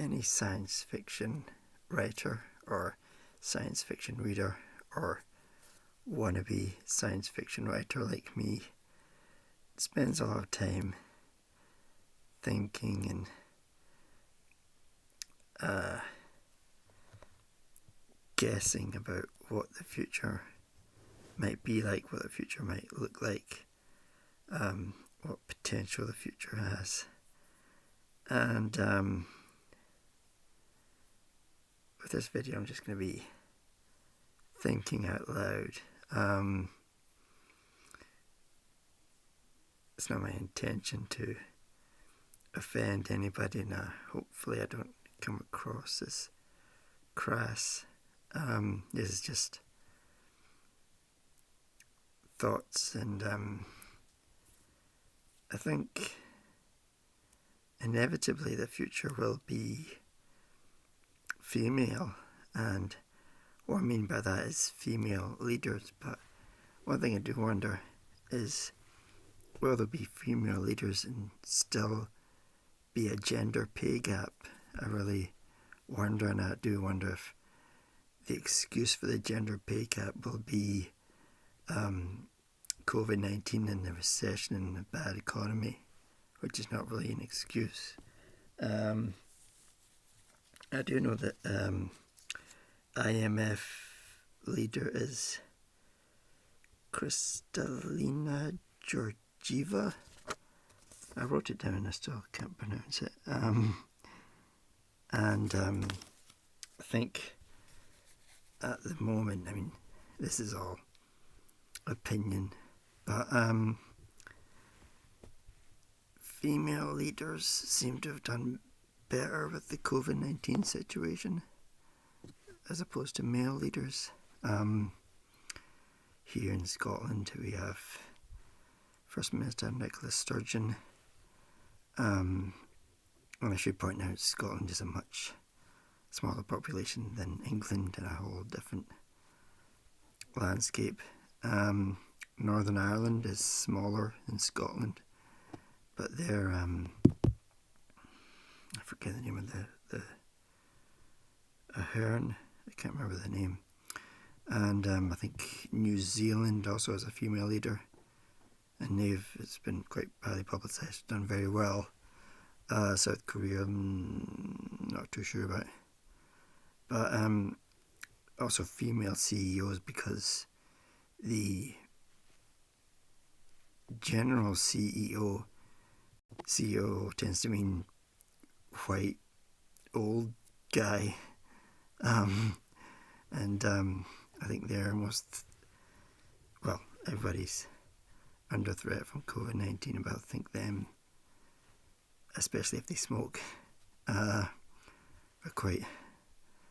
any science fiction writer or science fiction reader or wannabe science fiction writer like me spends a lot of time thinking and guessing about what the future might be like, what the future might look like, what potential the future has. And with this video I'm just going to be thinking out loud. It's not my intention to offend anybody, and hopefully I don't come across as crass. This is just thoughts, and I think inevitably the future will be female, and what I mean by that is female leaders. But one thing I do wonder is, will there be female leaders and still be a gender pay gap? I really wonder, and I do wonder if the excuse for the gender pay gap will be COVID-19 and the recession and the bad economy, which is not really an excuse. I do know that IMF leader is Kristalina Georgieva. I wrote it down and I still can't pronounce it. And I think at the moment, I mean, this is all opinion, but female leaders seem to have done better with the COVID-19 situation as opposed to male leaders. Here in Scotland we have First Minister Nicola Sturgeon, and I should point out Scotland is a much smaller population than England and a whole different landscape. Northern Ireland is smaller than Scotland, but they're I forget the name of the Ahern, I can't remember the name. And I think New Zealand also has a female leader, and it's been quite badly publicised, done very well. South Korea, not too sure about. But also female CEOs, because the general CEO tends to mean white old guy, and I think they're everybody's under threat from COVID-19, but I think them, especially if they smoke, are quite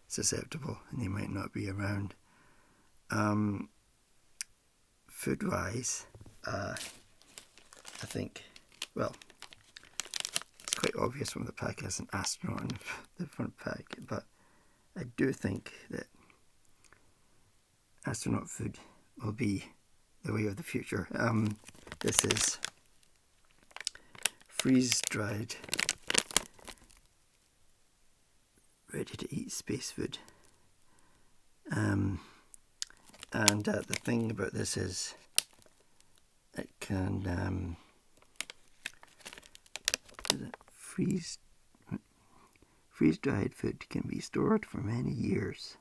susceptible and they might not be around. Food wise, I think, well, it's quite obvious from the pack as an astronaut in the front pack, but I do think that astronaut food will be the way of the future. This is freeze-dried, ready-to-eat space food. And the thing about this is it can freeze-dried food can be stored for many years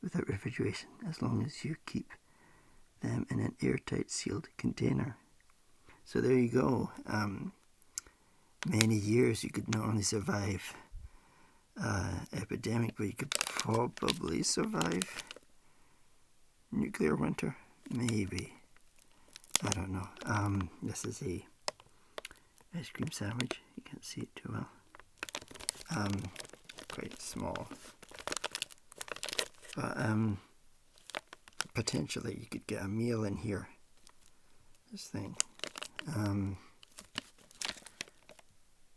without refrigeration, as long as you keep them in an airtight sealed container. So there you go. Many years. You could not only survive epidemic, but you could probably survive nuclear winter. Maybe. I don't know. This is a ice cream sandwich. You can't see it too well. Quite small. But potentially you could get a meal in here. This thing.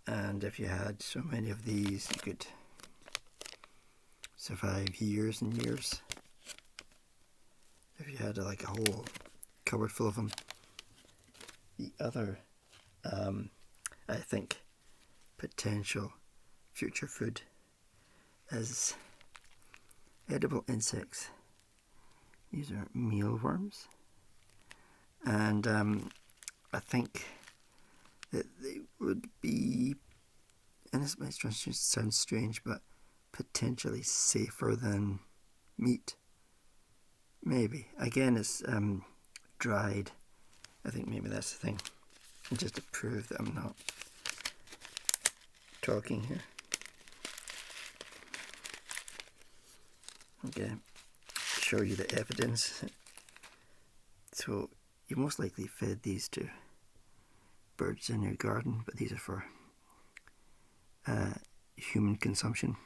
And if you had so many of these, you could survive years and years. If you had like a whole cupboard full of them. The other, I think, potential future food as edible insects. These are mealworms, and I think that they would be, and this might sound strange, but potentially safer than meat. Maybe. Again, it's dried. I think maybe that's the thing. And just to prove that I'm not talking here. I'm going to show you the evidence. So, you most likely fed these to birds in your garden, but these are for human consumption.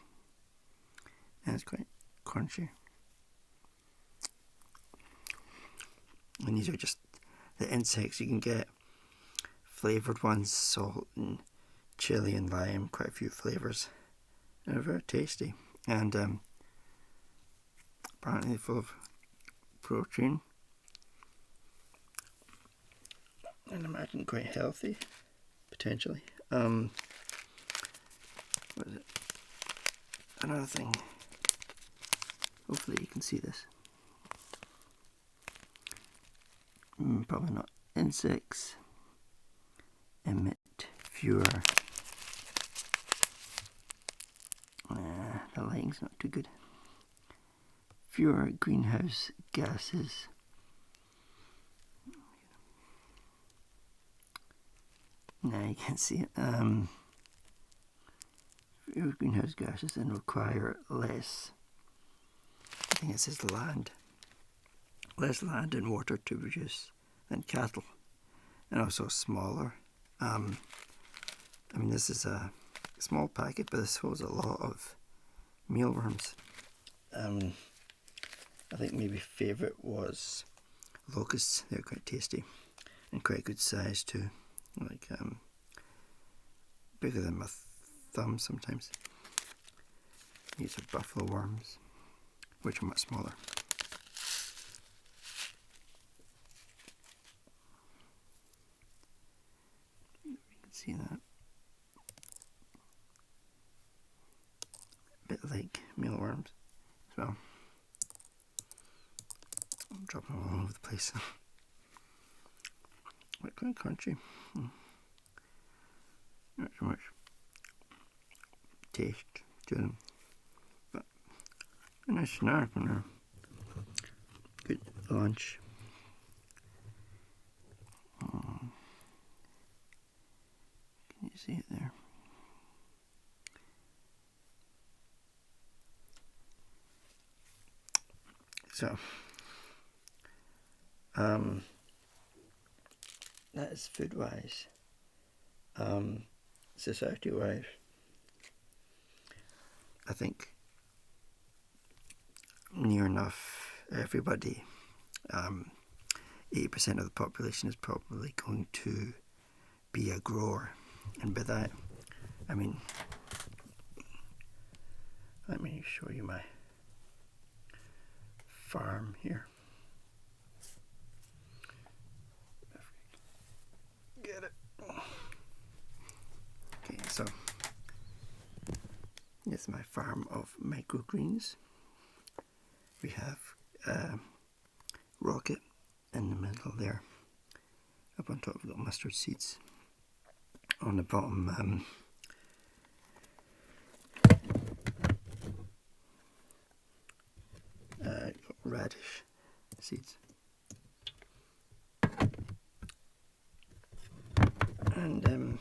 And it's quite crunchy. And these are just the insects. You can get flavoured ones, salt and chili and lime, quite a few flavours. And they're very tasty. And apparently full of protein. And I imagine quite healthy, potentially. What is it? Another thing. Hopefully you can see this. Probably not. Insects emit fewer. The lighting's not too good. Fewer greenhouse gases. Now you can't see it. Fewer greenhouse gases and require less. I think it says land. Less land and water to produce than cattle, and also smaller. I mean, this is a small packet, but this holds a lot of mealworms. I think maybe favourite was locusts. They're quite tasty and quite good size too, like bigger than my thumb sometimes. These are buffalo worms, which are much smaller. See that? A bit like mealworms as well. I'm dropping them all over the place. Quite crunchy. Not so much taste to them, but a nice snack and a good lunch. Can you see it there? So, that is food-wise. Society-wise, I think near enough everybody, 80% of the population is probably going to be a grower. And by that, I mean, let me show you my farm here. Get it. Okay, so this is my farm of microgreens. We have rocket in the middle there. Up on top we've got mustard seeds. On the bottom got radish seeds. And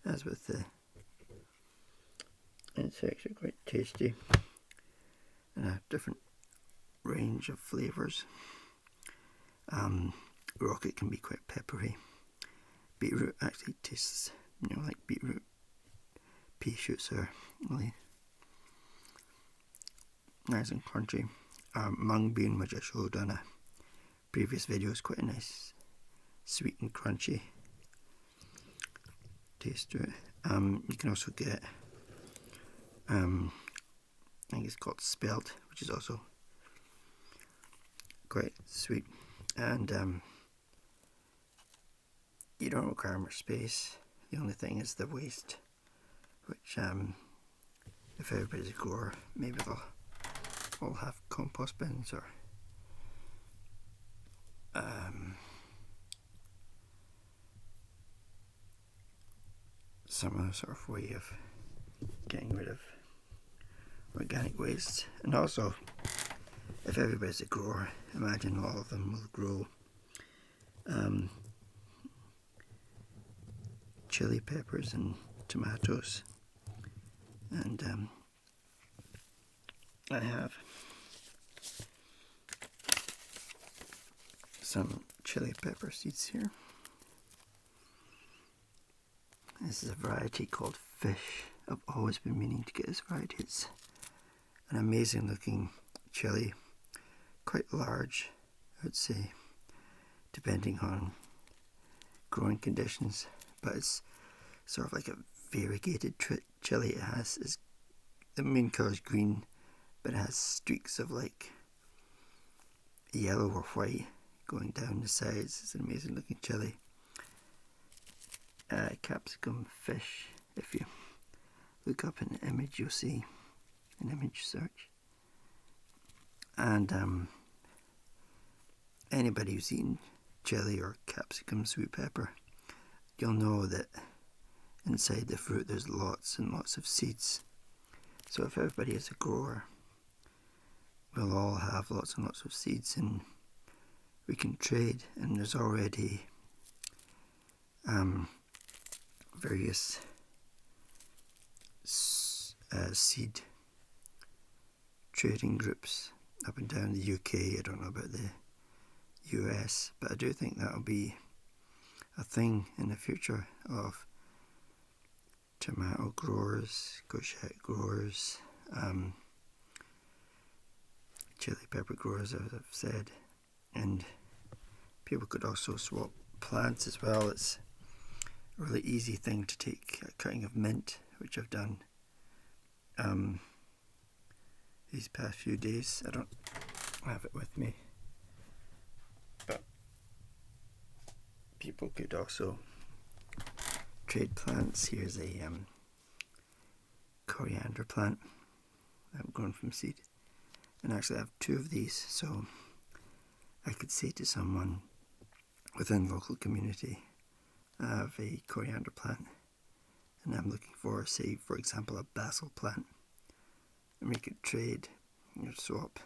as with the insects, are quite tasty and a different range of flavours. Rocket can be quite peppery. Beetroot actually tastes, like beetroot. Pea shoots are really nice and crunchy. Mung bean, which I showed on a previous video, is quite a nice, sweet and crunchy taste to it. You can also get, I think it's called spelt, which is also quite sweet, and you don't require much space. The only thing is the waste, which if everybody's a grower, maybe they'll all have compost bins or some other sort of way of getting rid of organic waste. And also, if everybody's a grower, imagine all of them will grow chili peppers and tomatoes. And I have some chili pepper seeds here. This is a variety called Fish. I've always been meaning to get this variety. It's an amazing looking chili, quite large, I would say, depending on growing conditions, but it's sort of like a variegated chili. It has, the main colour is green, but it has streaks of like yellow or white going down the sides. It's an amazing looking chili. Capsicum fish. If you look up an image, you'll see an image search. And anybody who's eaten chili or capsicum sweet pepper, you'll know that inside the fruit there's lots and lots of seeds. So if everybody is a grower, we'll all have lots and lots of seeds, and we can trade. And there's already various seed trading groups up and down the UK. I don't know about the US, but I do think that'll be a thing in the future of tomato growers, courgette growers, chili pepper growers, as I've said, and people could also swap plants as well. It's a really easy thing to take a cutting of mint, which I've done these past few days. I don't have it with me, but people could also trade plants. Here's a coriander plant I've grown from seed, and actually I have two of these, so I could say to someone within the local community, I have a coriander plant and I'm looking for, say, for example, a basil plant, and we could trade or swap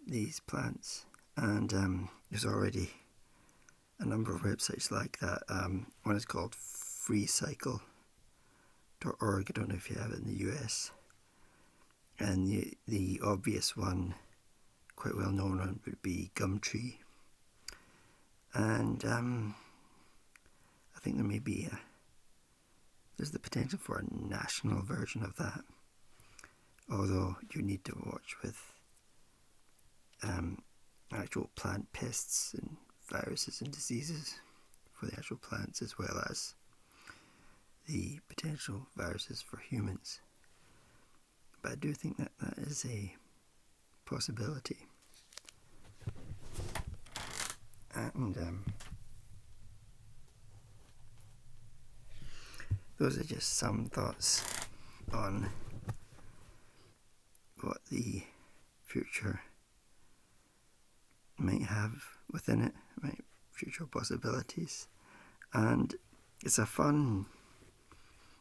these plants. And there's already a number of websites like that. One is called freecycle.org. I don't know if you have it in the US. And the obvious one, quite well known one, would be Gumtree. And I think there may be there's the potential for a national version of that, although you need to watch with actual plant pests and viruses and diseases for the actual plants, as well as the potential viruses for humans. But I do think that that is a possibility. And those are just some thoughts on what the future might have within it, right? Future possibilities. And it's a fun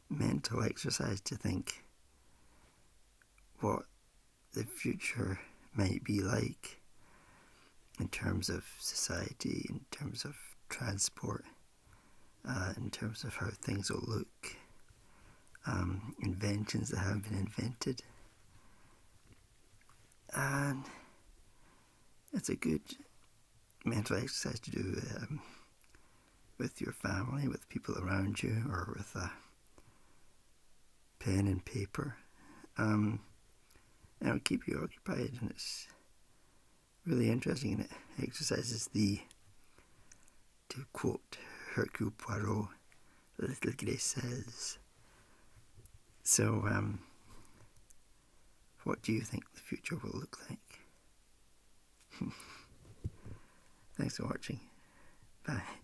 mental exercise to think what the future might be like in terms of society, in terms of transport, in terms of how things will look, inventions that have been invented. And it's a good mental exercise to do with your family, with people around you, or with a pen and paper. And it'll keep you occupied, and it's really interesting, and it exercises to quote Hercule Poirot, little graces. So, what do you think the future will look like? Thanks for watching. Bye.